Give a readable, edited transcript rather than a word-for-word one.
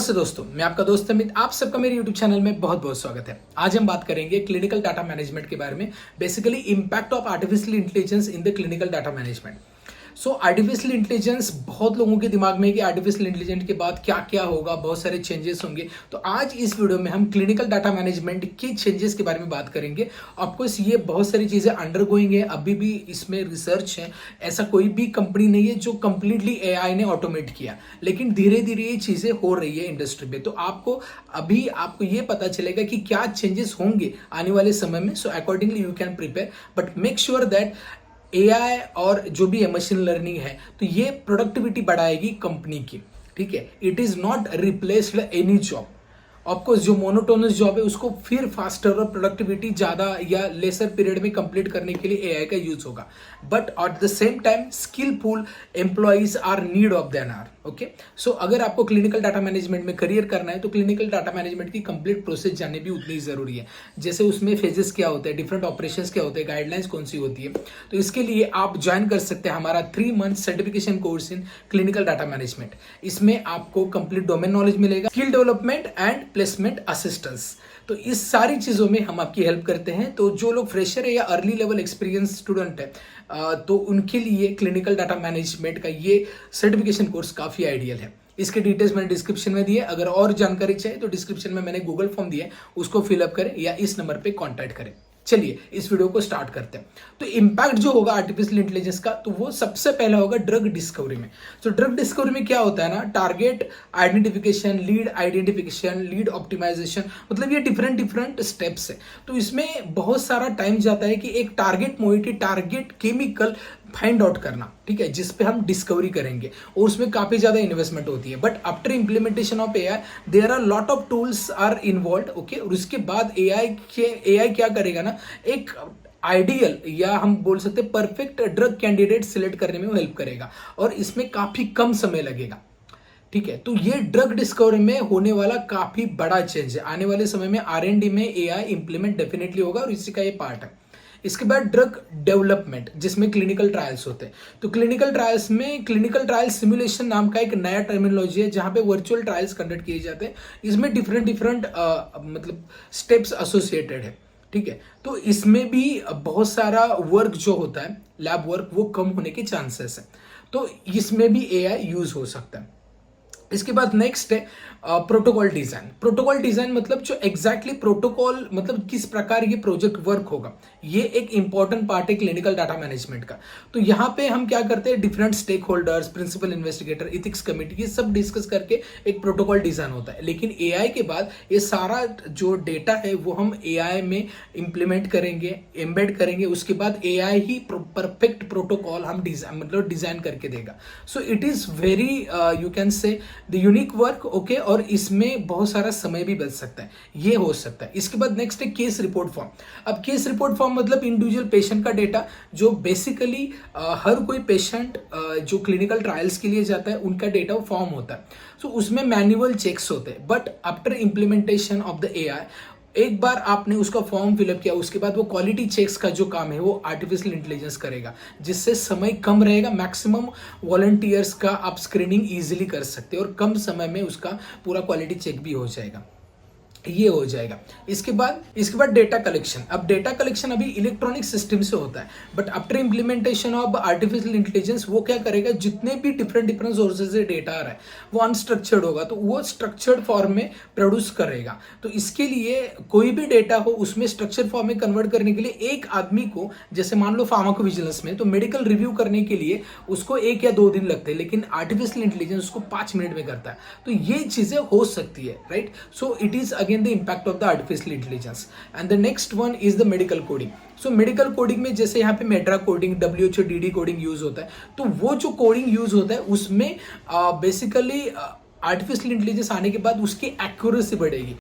नमस्ते दोस्तों, मैं आपका दोस्त अमित। आप सबका मेरे YouTube चैनल में बहुत बहुत स्वागत है। आज हम बात करेंगे क्लिनिकल डाटा मैनेजमेंट के बारे में, basically impact of artificial intelligence in the clinical data management. So artificial intelligence, बहुत लोगों के दिमाग में है कि आर्टिफिशियल इंटेलिजेंस के बाद क्या क्या होगा, बहुत सारे चेंजेस होंगे। तो आज इस वीडियो में हम क्लिनिकल डाटा मैनेजमेंट के चेंजेस के बारे में बात करेंगे। ऑफकोर्स ये बहुत सारी चीज़ें अंडरगोइंग है, अभी भी इसमें रिसर्च है। ऐसा कोई भी कंपनी नहीं है जो कंप्लीटली एआई ने ऑटोमेट किया, लेकिन धीरे धीरे ये चीज़ें हो रही है इंडस्ट्री में। तो आपको ये पता चलेगा कि क्या चेंजेस होंगे आने वाले समय में। So accordingly you can prepare, but make sure that AI और जो भी मशीन लर्निंग है तो ये प्रोडक्टिविटी बढ़ाएगी कंपनी की। ठीक है, it is not replaced any job. Of course जो मोनोटोनस जॉब है उसको फिर फास्टर और प्रोडक्टिविटी ज़्यादा या लेसर पीरियड में कंप्लीट करने के लिए एआई का यूज होगा, but at the same time skillful employees are need of then are. Okay, so अगर आपको क्लिनिकल डाटा मैनेजमेंट में करियर करना है तो क्लिनिकल डाटा मैनेजमेंट की कंप्लीट प्रोसेस जानने भी उतनी ही जरूरी है। जैसे उसमें फेजेस क्या होते हैं, डिफरेंट ऑपरेशंस क्या होते हैं, गाइडलाइंस कौन सी होती है। तो इसके लिए आप ज्वाइन कर सकते हैं हमारा 3 month certification course in clinical data management. इसमें आपको कंप्लीट डोमेन नॉलेज मिलेगा, skill development and placement assistance. तो इस सारी चीज़ों में हम आपकी हेल्प करते हैं। तो जो लोग फ्रेशर है या अर्ली लेवल एक्सपीरियंस स्टूडेंट है तो उनके लिए क्लिनिकल डाटा मैनेजमेंट का ये सर्टिफिकेशन कोर्स काफ़ी आइडियल है। इसके डिटेल्स मैंने डिस्क्रिप्शन में दिए। अगर और जानकारी चाहिए तो डिस्क्रिप्शन में मैंने गूगल फॉर्म दिया है, उसको फिलअप करें या इस नंबर पे कांटेक्ट करें। चलिए इस वीडियो को स्टार्ट करते हैं। तो इम्पैक्ट जो होगा आर्टिफिशियल इंटेलिजेंस का, तो वो सबसे पहला होगा ड्रग डिस्कवरी में। तो ड्रग डिस्कवरी में क्या होता है ना, target identification, lead identification, lead optimisation, मतलब ये डिफरेंट स्टेप्स है। तो इसमें बहुत सारा टाइम जाता है कि एक target moiety, target chemical find out करना, ठीक है, जिस पे हम डिस्कवरी करेंगे, और उसमें काफी ज्यादा इन्वेस्टमेंट होती है। But after implementation of AI there are lot of tools are involve. Okay, और उसके बाद एआई क्या करेगा ना, एक आइडियल या हम बोल सकते हैं परफेक्ट ड्रग कैंडिडेट सिलेक्ट करने में वो हेल्प करेगा, और इसमें काफी कम समय लगेगा। ठीक है, तो ये ड्रग डिस्कवरी में होने वाला काफी बड़ा चेंज है। आने वाले समय में आरएनडी में एआई इंप्लीमेंट डेफिनेटली होगा, और इसी का ये पार्ट है। इसके बाद ड्रग डेवलपमेंट, जिसमें क्लिनिकल ट्रायल्स होते हैं। तो क्लिनिकल ट्रायल्स में क्लिनिकल ट्रायल सिमुलेशन नाम का एक नया टर्मिनोलॉजी है, जहां पे वर्चुअल ट्रायल्स कंडक्ट किए जाते हैं। इसमें डिफरेंट मतलब स्टेप्स एसोसिएटेड है। ठीक है, तो इसमें भी बहुत सारा वर्क जो होता है, लैब वर्क, वो कम होने के चांसेस है। तो इसमें भी एआई यूज हो सकता है। इसके बाद नेक्स्ट है प्रोटोकॉल डिजाइन। प्रोटोकॉल डिजाइन मतलब जो एग्जैक्टली प्रोटोकॉल, मतलब किस प्रकार ये प्रोजेक्ट वर्क होगा, ये एक इंपॉर्टेंट पार्ट है क्लिनिकल डाटा मैनेजमेंट का। तो यहाँ पे हम क्या करते हैं, different stakeholders, principal investigator, ethics committee, ये सब डिस्कस करके एक प्रोटोकॉल डिजाइन होता है। लेकिन एआई के बाद ये सारा जो डेटा है वो हम एआई में इंप्लीमेंट करेंगे, एम्बेड करेंगे, उसके बाद एआई ही परफेक्ट प्रोटोकॉल हम डिजाइन करके देगा। So it is very you can say the unique work. Okay, और इसमें बहुत सारा समय भी बच सकता है, ये हो सकता है। इसके बाद नेक्स्ट है केस रिपोर्ट फॉर्म। अब केस रिपोर्ट फॉर्म मतलब इंडिविजुअल पेशेंट का डेटा, जो बेसिकली हर कोई पेशेंट जो क्लिनिकल ट्रायल्स के लिए जाता है उनका डेटा फॉर्म होता है। सो उसमें मैनुअल चेक्स होते हैं, but after implementation of the AI, एक बार आपने उसका फॉर्म फिलअप किया, उसके बाद वो क्वालिटी चेक्स का जो काम है वो आर्टिफिशियल इंटेलिजेंस करेगा, जिससे समय कम रहेगा। मैक्सिमम वॉलंटियर्स का आप स्क्रीनिंग इजीली कर सकते हैं, और कम समय में उसका पूरा क्वालिटी चेक भी हो जाएगा, ये हो जाएगा। इसके बाद डेटा कलेक्शन। अब डेटा कलेक्शन अभी इलेक्ट्रॉनिक सिस्टम से होता है, but after implementation of artificial intelligence वो क्या करेगा, जितने भी डिफरेंट सोर्सेज से डेटा आ रहा है वो अनस्ट्रक्चर्ड होगा, तो वो स्ट्रक्चर्ड फॉर्म में प्रोड्यूस करेगा। तो इसके लिए कोई भी डेटा हो उसमें स्ट्रक्चर फॉर्म में कन्वर्ट करने के लिए एक आदमी को, जैसे मान लो फार्माकोविजिलेंस में, तो मेडिकल रिव्यू करने के लिए उसको 1 या 2 दिन लगते हैं, लेकिन आर्टिफिशियल इंटेलिजेंस उसको 5 मिनट में करता है। तो ये चीजें हो सकती है, right. So it is again the impact of the artificial intelligence. And the next one is the medical coding. So medical coding में जैसे यहाँ पे MedDRA coding, WHO DD coding use होता है, तो वो जो कोडिंग यूज होता है उसमें बेसिकली आर्टिफिशियल इंटेलिजेंस आने के बाद उसकी एक्यूरेसी बढ़ेगी।